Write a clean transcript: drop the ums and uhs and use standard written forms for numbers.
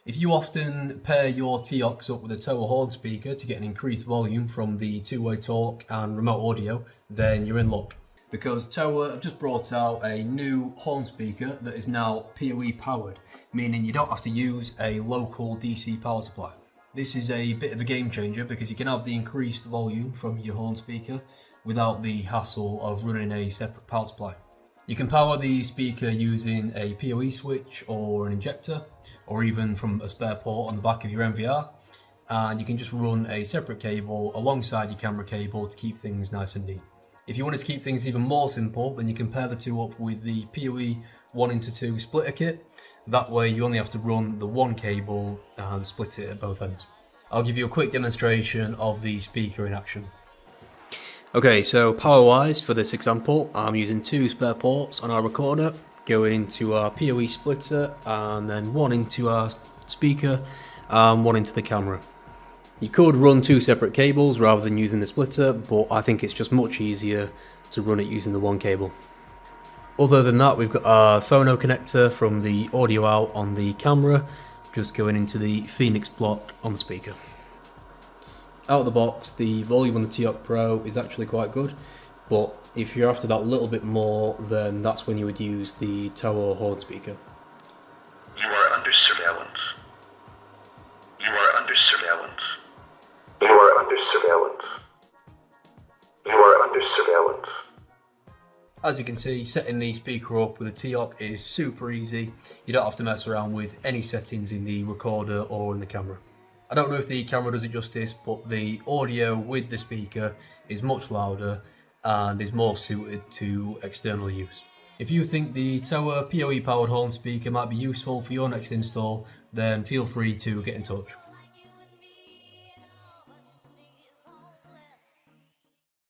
If you often pair your TOA up with a TOA Horn Speaker to get an increased volume from the two-way talk and remote audio, then you're in luck. Because TOA have just brought out a new horn speaker that is now PoE powered, meaning you don't have to use a local DC power supply. This is a bit of a game changer because you can have the increased volume from your horn speaker without the hassle of running a separate power supply. You can power the speaker using a PoE switch or an injector, or even from a spare port on the back of your MVR, and you can just run a separate cable alongside your camera cable to keep things nice and neat. If you wanted to keep things even more simple, then you can pair the two up with the PoE 1x2 splitter kit. That way you only have to run the one cable and split it at both ends. I'll give you a quick demonstration of the speaker in action. Okay, so power-wise for this example, I'm using two spare ports on our recorder, going into our PoE splitter, and then one into our speaker, and one into the camera. You could run two separate cables rather than using the splitter, but I think it's just much easier to run it using the one cable. Other than that, we've got our phono connector from the audio out on the camera, just going into the Phoenix block on the speaker. Out of the box, the volume on the TOA Pro is actually quite good, but if you're after that little bit more, then that's when you would use the TOA Horn Speaker. You are under surveillance. You are under surveillance. You are under surveillance. You are under surveillance. As you can see, setting the speaker up with a TOA is super easy. You don't have to mess around with any settings in the recorder or in the camera. I don't know if the camera does it justice, but the audio with the speaker is much louder and is more suited to external use. If you think the TOA PoE powered horn speaker might be useful for your next install, then feel free to get in touch.